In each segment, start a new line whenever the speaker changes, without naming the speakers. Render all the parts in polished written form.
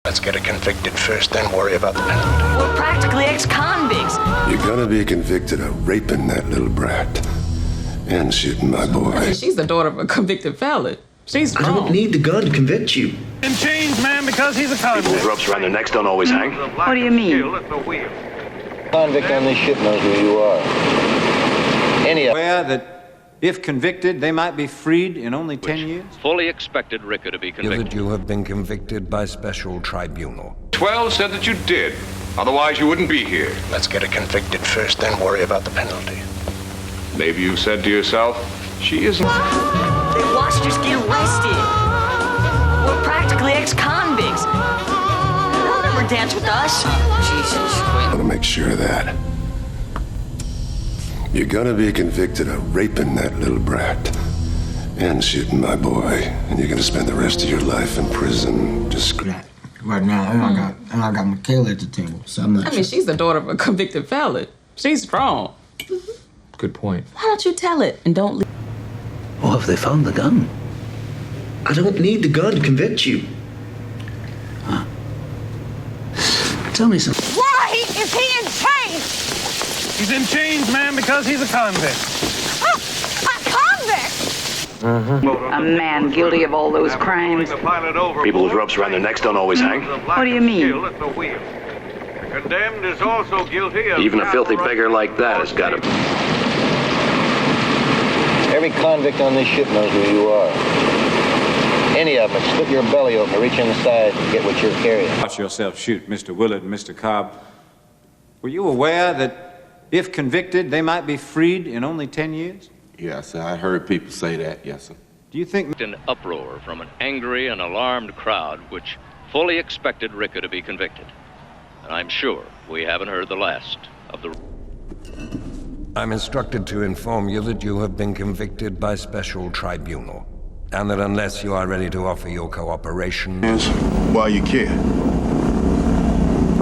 Let's get her convicted first, then worry about the penalty.
We're practically ex-convicts.
You're gonna be convicted of raping that little brat and shooting my boy.
I mean, she's the daughter of a convicted felon. She's
I don't need the gun to convict you.
In chains, man, because he's a convict.
People with ropes around their necks don't always hang.
What do you mean?
Convict on this ship knows who you are. Any of
Aware that if convicted, they might be freed in only 10 years?
Fully expected Ricker to be convicted.
That you have been convicted by special tribunal.
12 said that you did. Otherwise, you wouldn't be here.
Let's get her convicted first, then worry about the penalty.
Maybe you said to yourself, she isn't.
They watched us get arrested. We're practically ex-convicts. They'll never dance with us. Jesus.
I want to make sure of that. You're gonna be convicted of raping that little brat and shooting my boy, and you're gonna spend the rest of your life in prison. Just
Right now, and I got Michaela at the table, so I'm not
I mean, she's the daughter of a convicted felon. She's strong.
Good point.
Why don't you tell it and don't leave?
What if they found the gun? I don't need the gun to convict you. Huh? Tell me something.
Why is he in chains?
He's in chains, man, because he's a convict.
A convict? A man guilty of all those crimes.
People with ropes around their necks don't always hang.
What do you mean?
Condemned is also guilty of...
Even a filthy beggar like that has got to...
every convict on this ship knows who you are. Any of them, split your belly open, reach inside and get what you're carrying.
Watch yourself shoot Mr. Willard and Mr. Cobb. Were you aware that if convicted, they might be freed in only 10 years?
Yes, sir. I heard people say that, yes, sir.
Do you think...
An uproar from an angry and alarmed crowd which fully expected Ricker to be convicted. And I'm sure we haven't heard the last of the...
I'm instructed to inform you that you have been convicted by special tribunal, and that unless you are ready to offer your cooperation...
Yes, why you care?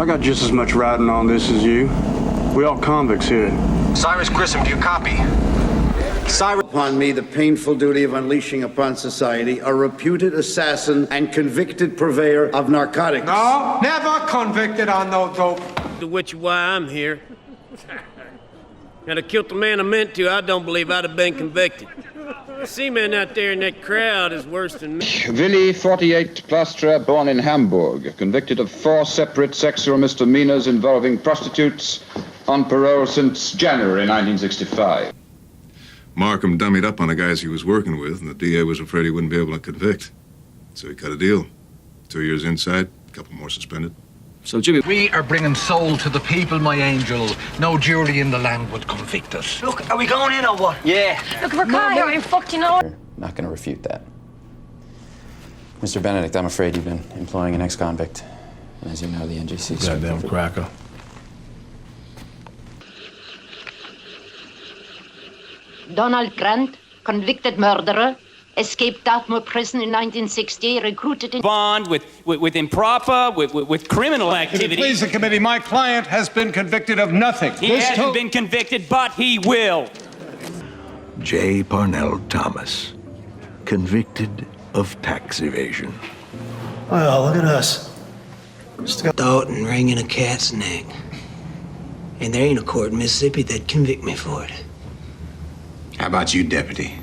I got just as much riding on this as you. We all convicts here.
Cyrus Grissom, do you copy?
Cyrus, upon me the painful duty of unleashing upon society a reputed assassin and convicted purveyor of narcotics.
No, never convicted on no dope.
To which why I'm here. Had I killed the man I meant to, I don't believe I'd have been convicted. The seaman out there in that crowd is worse than me.
Willi, 48, plasterer, born in Hamburg, convicted of 4 separate sexual misdemeanors involving prostitutes, on parole since January 1965.
Markham dummied up on the guys he was working with, and the DA was afraid he wouldn't be able to convict. So he cut a deal. 2 years inside, a couple more suspended.
So, Jimmy...
We are bringing soul to the people, my angel. No jury in the land would convict us.
Look, are we going in or what?
Yeah. Look, if we're caught here, we're fucked, you know.
Not going to refute that. Mr. Benedict, I'm afraid you've been employing an ex-convict. And as you know, the NGC...
Goddamn cracker.
Donald Grant, convicted murderer, escaped Dartmoor prison in 1960, recruited in...
Bond with improper, with criminal activity.
Please, the committee, my client has been convicted of nothing.
He hasn't been convicted, but he will.
J. Parnell Thomas, convicted of tax evasion.
Well, look at us. Just got thought and wringing a cat's neck. And there ain't a court in Mississippi that'd convict me for it.
How about you, Deputy?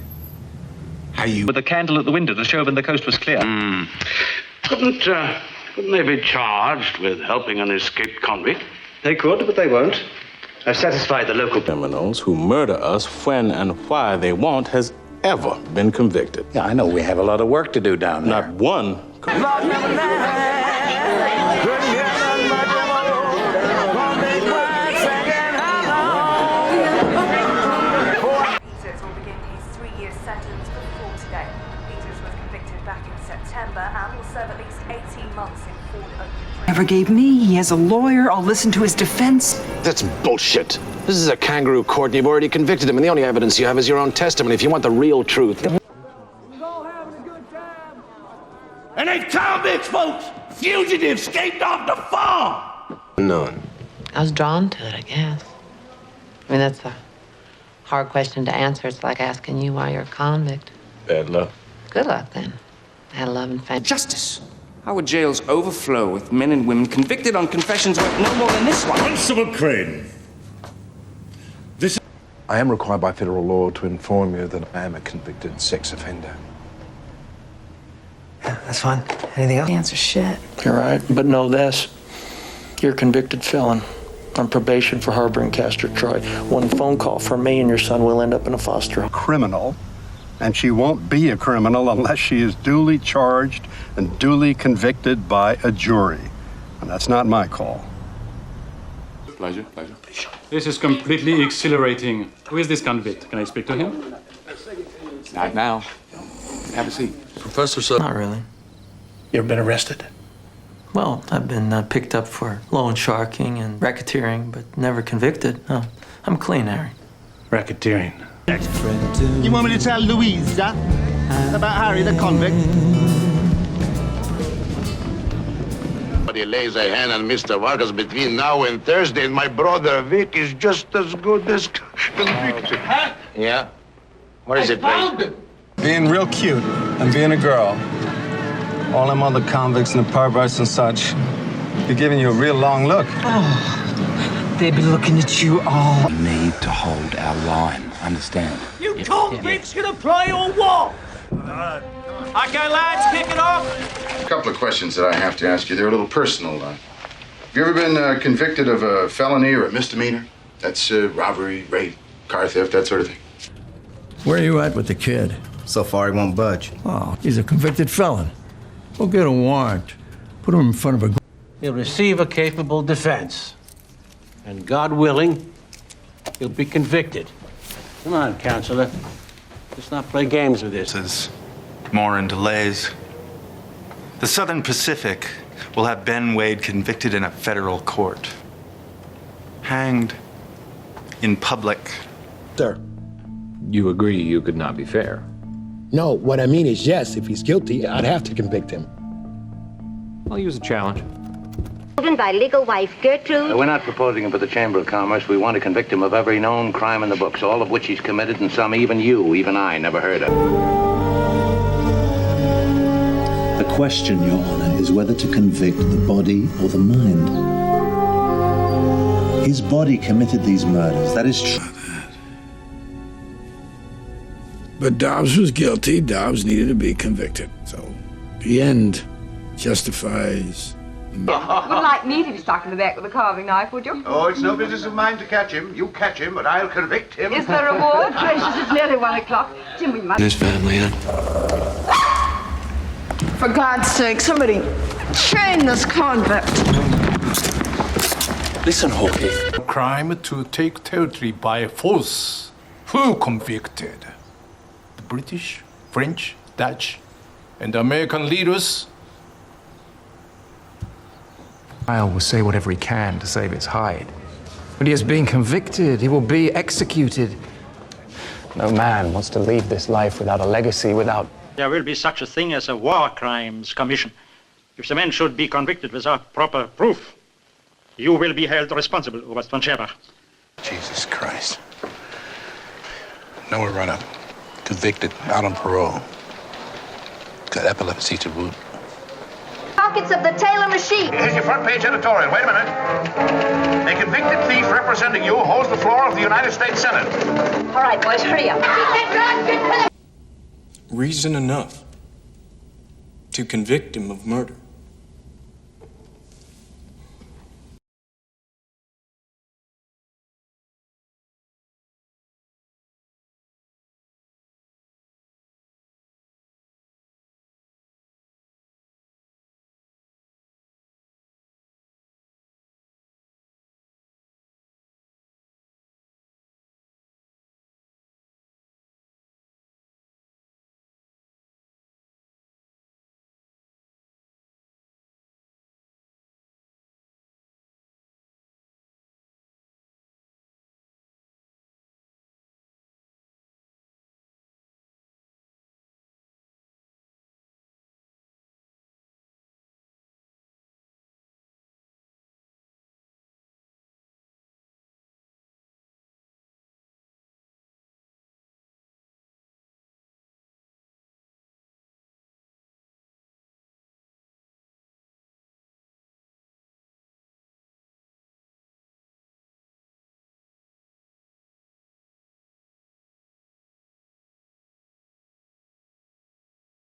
How you...
With a candle at the window to show when the coast was clear.
Couldn't they be charged with helping an escaped convict?
They could, but they won't.
I've satisfied the local
criminals who murder us when and why they want has ever been convicted.
Yeah, I know we have a lot of work to do down there.
Not one.
Never gave me. He has a lawyer. I'll listen to his defense.
That's bullshit. This is a kangaroo court, and you've already convicted him, and the only evidence you have is your own testimony. If you want the real truth...
And they convicts, folks! Fugitives escaped off the farm!
None.
I was drawn to it, I guess. I mean, that's a hard question to answer. It's like asking you why you're a convict.
Bad luck.
Good luck, then. I had a love and family.
Justice.
Our jails overflow with men and women convicted on confessions worth no more than this one.
Constable Crane.
I am required by federal law to inform you that I am a convicted sex offender.
Yeah, that's fine. Anything else?
Answer shit.
You're right, but know this. You're a convicted felon on probation for harboring Castor Troy. One phone call from me and your son will end up in a foster home.
Criminal, and she won't be a criminal unless she is duly charged and duly convicted by a jury. And that's not my call.
Pleasure. This is completely exhilarating. Who is this convict? Can I speak to him?
Not now. Have a seat.
Professor, sir. Not really. You ever been arrested? Well, I've been picked up for loan sharking and racketeering, but never convicted. No, I'm clean, Harry.
Racketeering.
You want me to tell Louisa about Harry the convict?
Somebody lays a hand on Mr. Vargas between now and Thursday, and my brother Vic is just as good as convicted.
Yeah? What is it, Pete?
Being real cute and being a girl. All them other convicts and the perverts and such, they're giving you a real long look.
Oh, they've been looking at you all.
We need to hold our line. Understand?
You convicts gonna play or what? Okay, lads, kick it off.
A couple of questions that I have to ask you. They're a little personal. Have you ever been convicted of a felony or a misdemeanor? That's robbery, rape, car theft, that sort of thing.
Where are you at with the kid?
So far, he won't budge.
Oh, he's a convicted felon. We'll get a warrant. Put him in front of a...
He'll receive a capable defense. And God willing, he'll be convicted. Come on, counselor. Let's not play games with this.
There's more in delays. The Southern Pacific will have Ben Wade convicted in a federal court. Hanged in public.
Sir.
You agree you could not be fair?
No, what I mean is, yes, if he's guilty, I'd have to convict him.
I'll use a challenge.
By legal wife Gertrude.
We're not proposing him for the Chamber of Commerce. We want to convict him of every known crime in the books, all of which he's committed, and some even I, never heard of.
The question, Your Honor, is whether to convict the body or the mind. His body committed these murders, that is true.
But Dobbs was guilty. Dobbs needed to be convicted. So the end justifies...
Wouldn't like me to be stuck in the back with a carving knife, would you?
Oh, it's no business of mine to catch him. You catch him, but I'll convict him.
Is there a reward? Gracious, it's nearly 1 o'clock. Jim, we must...
This family,
For God's sake, somebody train this convict.
Listen, Hawkeye.
Crime to take territory by force. Who convicted? The British, French, Dutch, and American leaders?
Trial will say whatever he can to save its hide. But he has been convicted. He will be executed. No man wants to leave this life without a legacy, without...
There will be such a thing as a war crimes commission. If the men should be convicted without proper proof, you will be held responsible, Oberst von Scherber.
Jesus Christ. Nowhere run up. Convicted, out on parole. Got epilepsy to boot.
Pockets of the Taylor machine.
Here's your front page editorial. Wait a minute. A convicted thief representing you holds the floor of the United States Senate.
All right, boys, hurry up.
Reason enough to convict him of murder.